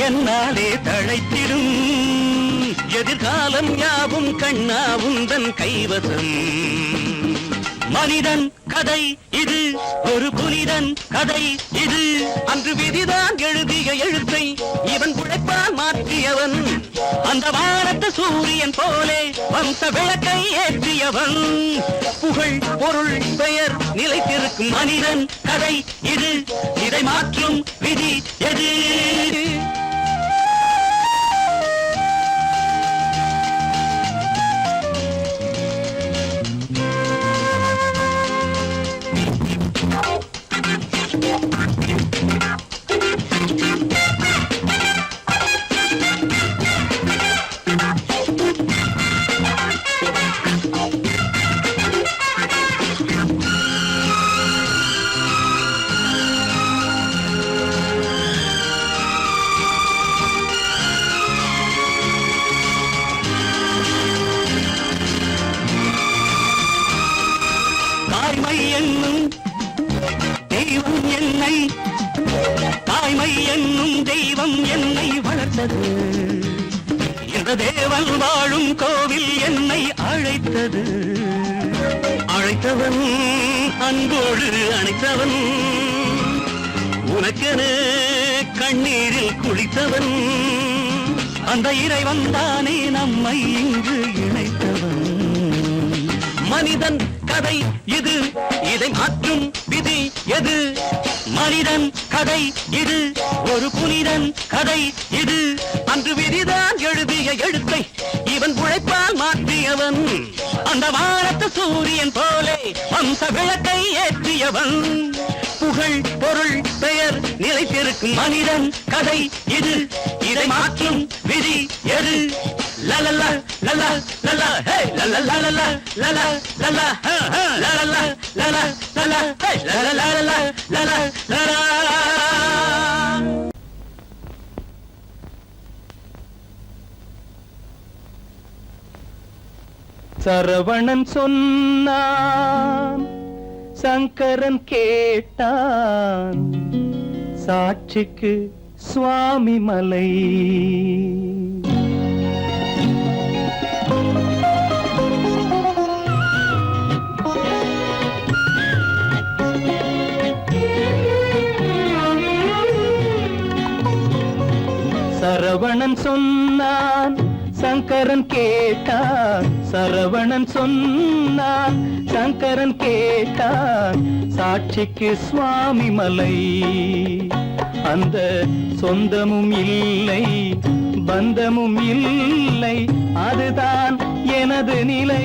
என்னாலே தழைத்திடும், எதிர்காலம் யாவும் கண்ணா உந்தன் கைவசம். மனிதன் கதை இது, ஒரு புனிதன் கதை இது, அன்று விதிதான் எழுதிய எழுத்தை இவன் உழைப்பால் மாற்றியவன், அந்த வானத்து சூரியன் போலே வம்ச விளக்கை ஏற்றியவன், புகழ் பொருள் பெயர் நிலைத்திருக்கும் மனிதன் கதை இது, இதை மாற்றும் விதி எது? தாய்மை என்னும் தெய்வம் என்னை, தாய்மை என்னும் தெய்வம் என்னை வளர்த்தது, இந்த தேவன் வாழும் கோவில் என்னை அழைத்தது, அழைத்தவன் அன்போடு அணைத்தவன், உனக்கென கண்ணீரில் குளித்தவன், அந்த இறைவன் தானே நம்மை இங்கு இணைத்தவன். மனிதன் கதை இது, இதை மாற்றும் விதி எது? மனிதன் கதை இது, ஒரு புனிதன் கதை இது, அன்று விதிதான் எழுதிய எழுத்தை இவன் உழைப்பால் மாற்றியவன், அந்த வானத்து சூரியன் போலே வம்ச விளக்கை ஏற்றியவன், புகழ் பொருள் பெயர் நிலைத்திருக்கும் மனிதன் கதை இது, இதை மாற்றும் விதி எது? லலலா லலா லலா ஹே லலலா லலா லலா லலா ஹ ஹ லலலா லலா லலா ஹே லலலா லலா லலா லலா. சரவணன் சொன்னான், சங்கரன் கேட்டான், சாட்சிக்கு சுவாமி மலை. சரவணன் சொன்னான், சங்கரன் கேட்டான், சரவணன் சொன்னான், சங்கரன் கேட்டான், சாட்சிக்கு சுவாமி மலை. அந்த சொந்தமும் இல்லை, பந்தமும் இல்லை, அதுதான் எனது நிலை.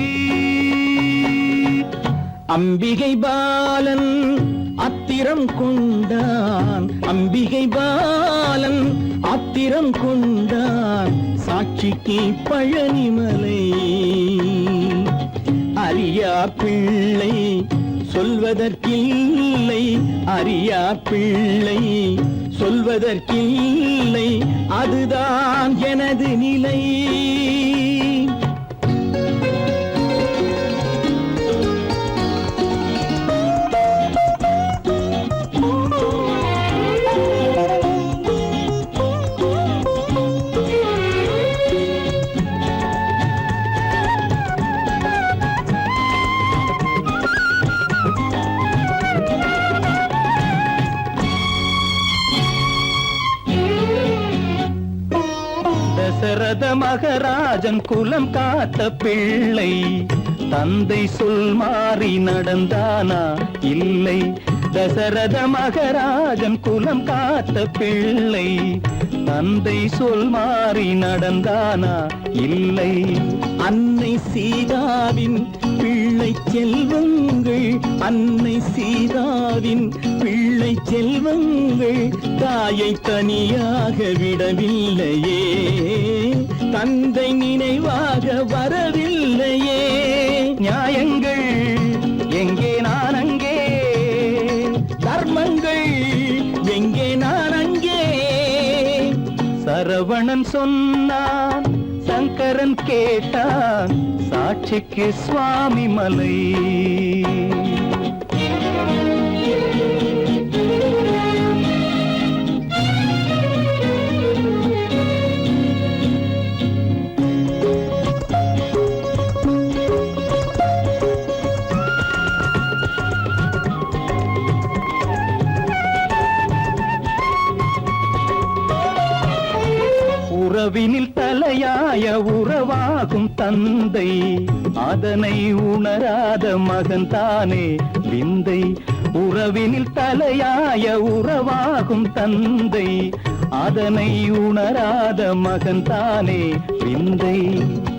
அம்பிகை பாலன் அத்திரம் கொண்டான், அம்பிகை பாலன் ஆத்திரம் கொண்டான், சாட்சிக்கு பழனிமலை. அறியா பிள்ளை சொல்வதற்கில்லை, அறியா பிள்ளை சொல்வதற்கில்லை, அதுதான் எனது நிலை. தசரத மகராஜன் குலம் காத்த பிள்ளை தந்தை சொல் மாறி நடந்தானா இல்லை. தசரத மகராஜன் குலம் காத்த பிள்ளை தந்தை சொல் மாறி நடந்தானா இல்லை. அன்னை சீதாவின் பிள்ளை செல்வங்கள், அன்னை சீதாவின் பிள்ளை செல்வங்கள் தாயை தனியாக விடவில்லையே, தந்தை நினைவாக வரவில்லையே. நியாயங்கள் எங்கே நான் அங்கே, தர்மங்கள் எங்கே நான் அங்கே. சரவணன் சொன்னான், சங்கரன் கேட்டான், சாட்சிக்கு சுவாமி மலை. உறவினில் தலையாய உறவாகும் தந்தை, அதனை உணராத மகன் தானே விந்தை. உறவினில் தலையாய உறவாகும் தந்தை, அதனை உணராத மகன் தானே விந்தை.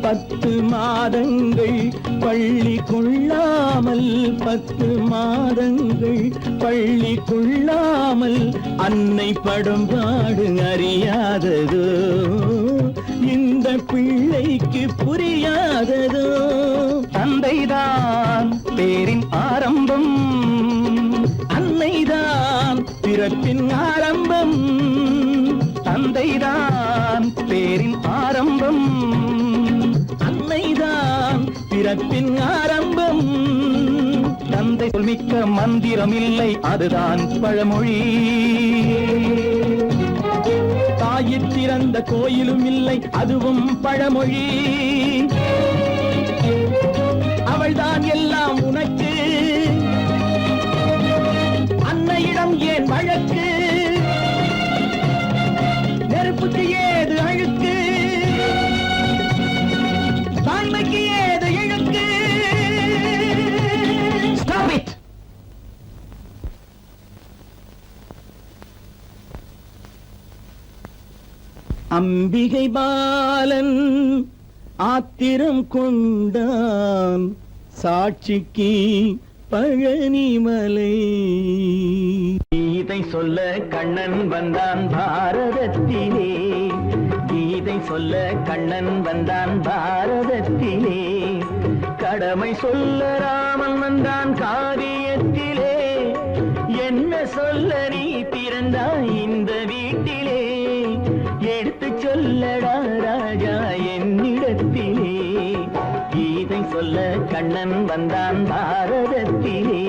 10 மாதங்கள் பள்ளி கொள்ளாமல், 10 மாதங்கள் பள்ளி கொள்ளாமல் அன்னை படும் பாடு அறியாததோ, இந்த பிள்ளைக்கு புரியாததோ. தந்தைதான் பேரின் ஆரம்பம், அன்னைதான் பிறப்பின் ஆரம்பம். தந்தைதான் பேரின் ஆரம்பம், அன்னைதான் பிறப்பின் ஆரம்பம். தந்தை சொல்மிக்க மந்திரம் இல்லை, அதுதான் பழமொழி. தாயிற் திறந்த கோயிலும் இல்லை, அதுவும் பழமொழி. அவள்தான் எல்லாம் உனக்கு, அன்னையிடம் ஏன் வழக்கு? நெருப்புக்கு ஏது அழுக்கு, தாய்மைக்கு ஏது இழுக்கு? Stop it! அம்பிகை பாலன் ஆத்திரம் கொண்டான், சாட்சிக்கு பழனிமலை. கீதை சொல்ல கண்ணன் வந்தான் பாரதத்திலே, கீதை சொல்ல கண்ணன் வந்தான் பாரதத்திலே. கடமை சொல்ல ராமன் வந்தான் காரியத்திலே, என்ன சொல்ல நீ பிறந்தாய் இந்த வீட்டிலே. எடுத்து சொல்லடா ராஜா என்னிடத்திலே, கீதை சொல்ல கண்ணன் வந்தான் பாரதத்திலே.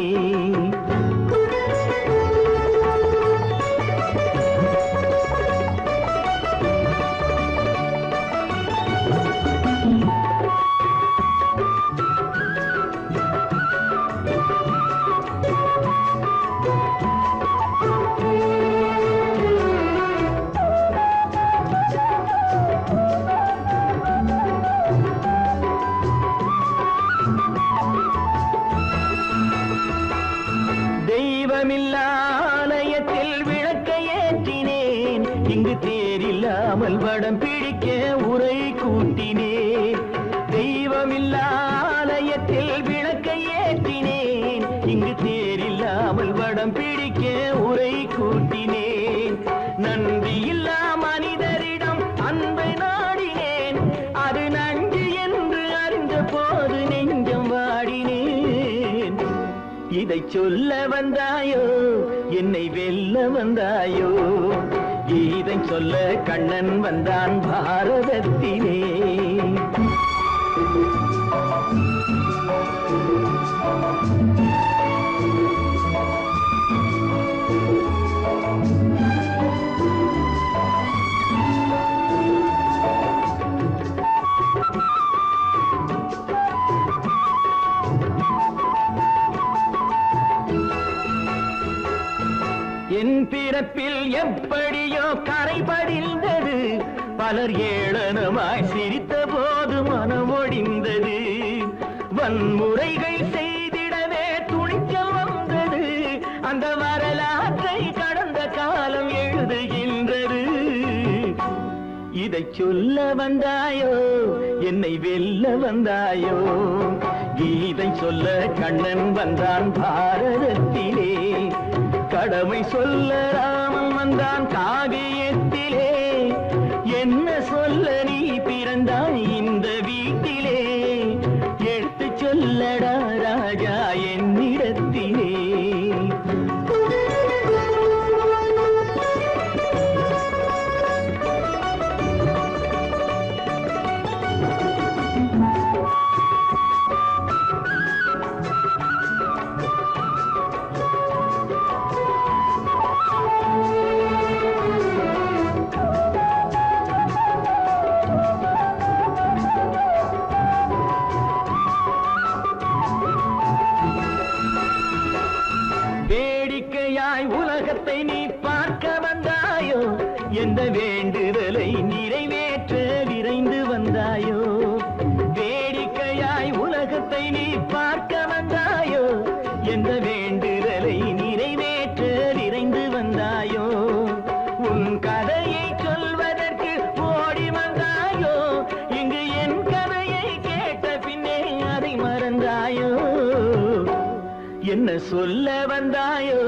ஆலயத்தில் விளக்கை ஏற்றினேன், இங்கு தேரில்லாமல் வடம் பிடிக்க உரை கூட்டினேன். தெய்வமில்லா ஆலயத்தில் விளக்கை ஏற்றினேன், இங்கு தேரில்லாமல் வடம் பிடிக்க உரை கூட்டினேன். நன்றியில்லா மனிதரிடம் அன்பை நாடினேன், அது நன்றி என்று அறிந்த போது நெஞ்சம் வாடினேன். இதை சொல்ல வந்தாயோ, என்னை வெல்ல வந்தாயோ. இதை சொல்ல கண்ணன் வந்தான் பாரதத்திலே. என் பிறப்பில் எப்படியோ கரை படிந்தது, பலர் ஏளனமாய் சிரித்த போது மனம் ஒடிந்தது. வன்முறைகள் செய்திடவே துணிச்சல் வந்தது. அந்த வரலாற்றை கடந்த காலம் எழுதுகின்றது. இதை சொல்ல வந்தாயோ, என்னை வெல்ல வந்தாயோ? கீதை சொல்ல கண்ணன் வந்தான் பாரதத்திலே, கடமை சொல்ல ராமன் வந்தான் காவியத்திலே. என்ன சொல்ல நீ பிறந்தாய் இந்த வீட்டிலே? எடுத்து சொல்லடா ராஜா என்னிடத்திலே. வேடிக்கையாய் உலகத்தை நீ பார்க்க வந்தாயோ, எந்த வேண்டுதலை நிறைவேற்ற விரைந்து வந்தாயோ? வேடிக்கையாய் உலகத்தை நீ பார்க்க வந்தாயோ, எந்த வேண்டுதலை நிறைவேற்ற விரைந்து வந்தாயோ? உன் கதையை சொல்வதற்கு ஓடி வந்தாயோ, இங்கு என் கதையை கேட்ட பின்னே அதை மறந்தாயோ? என்ன சொல்ல வந்தாயோ,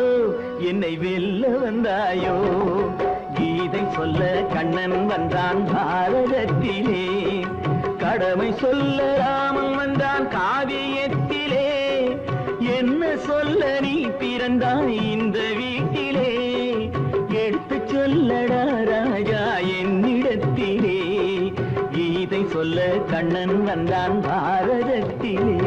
என்னை வெல்ல வந்தாயோ? கீதை சொல்ல கண்ணன் வந்தான் பாரதத்திலே, கடமை சொல்ல ராமன் வந்தான் காவியத்திலே. என்ன சொல்ல நீ பிறந்தாய் இந்த வீட்டிலே? எடுத்து சொல்லடா ராஜா என்னிடத்திலே. கீதை சொல்ல கண்ணன் வந்தான் பாரதத்திலே.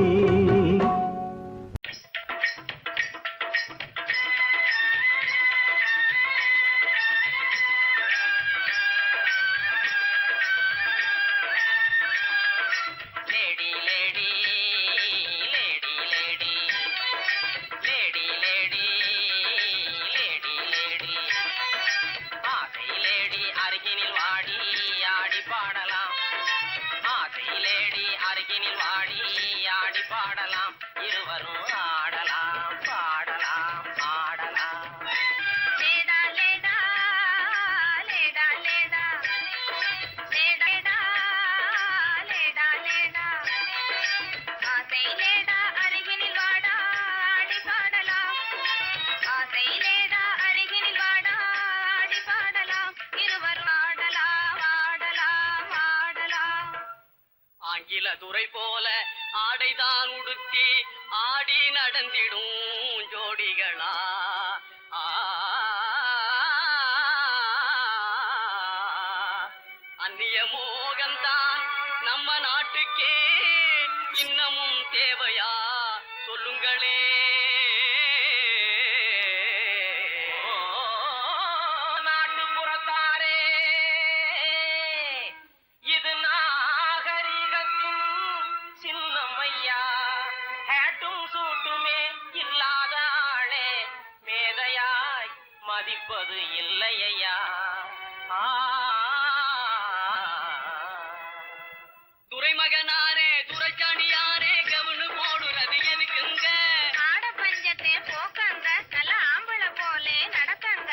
துரை போல ஆடைதான் உடுத்தி ஆடி நடந்திடும் ஜோடிகளா? அந்நிய மோகம்தான் நம்ம நாட்டுக்கே இன்னமும் தேவையா? சொல்லுங்களே. நாட்டுப்புறத்தாரே, இது நாகரிகத்தின் சின்னம்மையா. ஹேட்டும் சூட்டுமே இல்லாத ஆளே மேதையாய் மதிப்பது இல்லையா? துரைமகனாரே துரைச்சாணியாரே கவுனு போடுறது எதுக்குங்க? ஆட பஞ்சத்தை போக்கங்க, நல்ல ஆம்பளை போலே நடக்கங்க.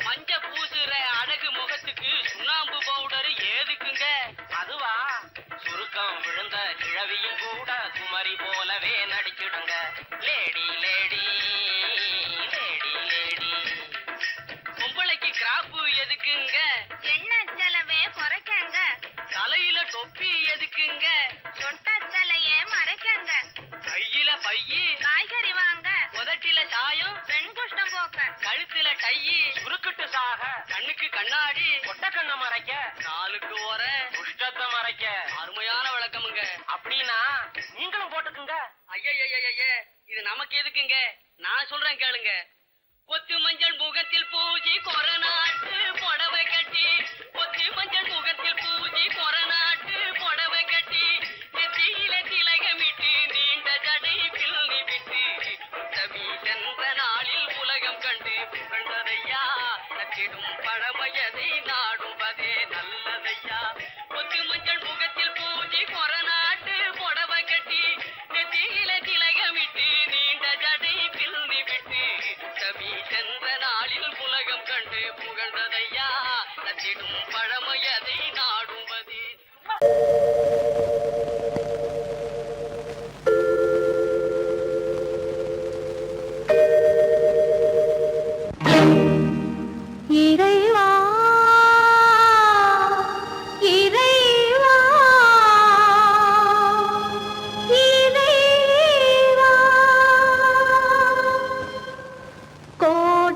மஞ்ச பூசுற அழகு முகத்துக்கு சுண்ணாம்பு பவுடர் ஏதுக்குங்க? அதுவா, சுருக்கம் விழுந்த கிழவியும் கூட குமரி போலவே நடிச்சிடுங்க. Lady lady lady lady. பொம்பளைக்கு கிராப்பு எதுக்குங்க? எண்ணெய் செலவே குறைக்கங்க. தலையில தொப்பி எதுக்குங்க? சொட்ட தலையே மறைக்கங்க. கையில பையி காய்கறி வாங்க. உதட்டில சாயம் பெண் குஷ்டம் போக்க. கழுத்துல கையி சுருக்கிட்டு சாக. கண்ணுக்கு கண்ணாடி கொட்ட கண்ண மறைக்க. நாளுக்கு ஓர குஷ்டத்தை மறைக்க. அருமையான விளக்கமுங்க. அப்படின்னா நீங்களும் போட்டுக்குங்க. ஐய இது நமக்கு எதுக்குங்க? நான் சொல்றேன் கேளுங்க. பொத்து மஞ்சள் முகத்தில் பூஜை கொரநாட்டு புடவை கட்டி. பொத்து மஞ்சள் முகத்தில் பூஜை கொரநாட்டு புடவை கட்டி. நெத்தியில திலகமிட்டு நீண்ட ஜடை பிள்ளி விட்டு தவி சென்ற நாளில் உலகம் கண்டு புகழ்ந்ததையா. நச்சிடும் பழமையதை நாடும்பதே நல்லதையா.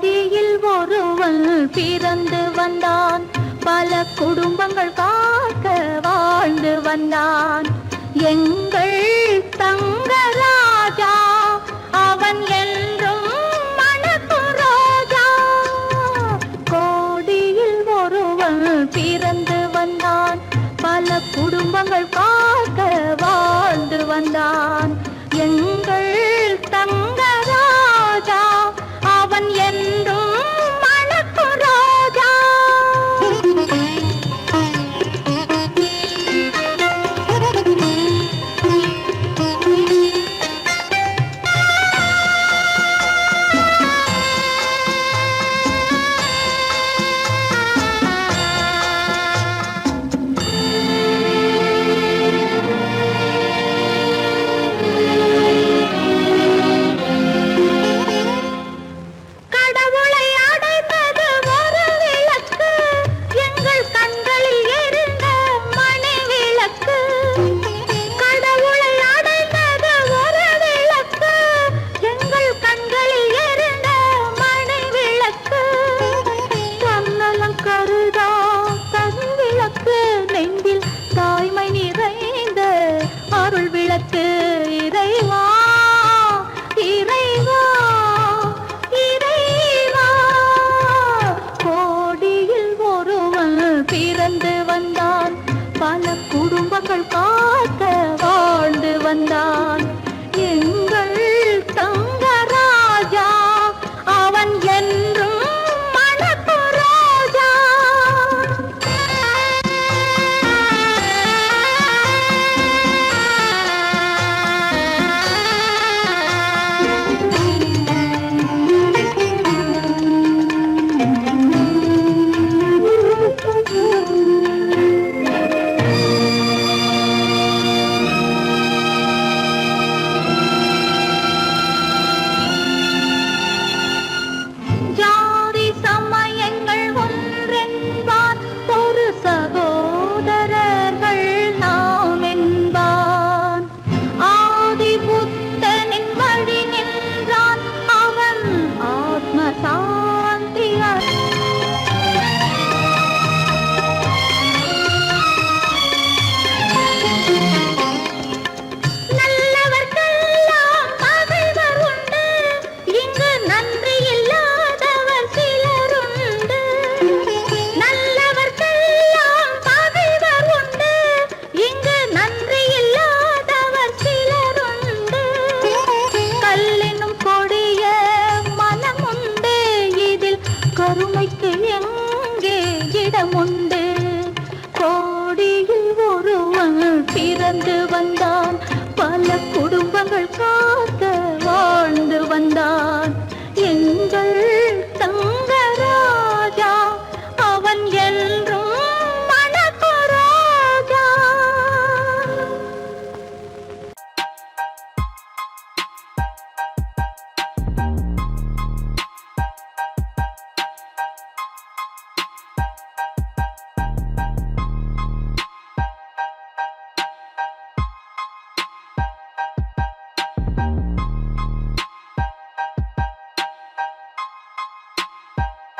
கோடியில் ஒருவன் பிறந்து வந்தான், பல குடும்பங்கள் காக்க வாழ்ந்து வந்தான். எங்கள் தங்கரா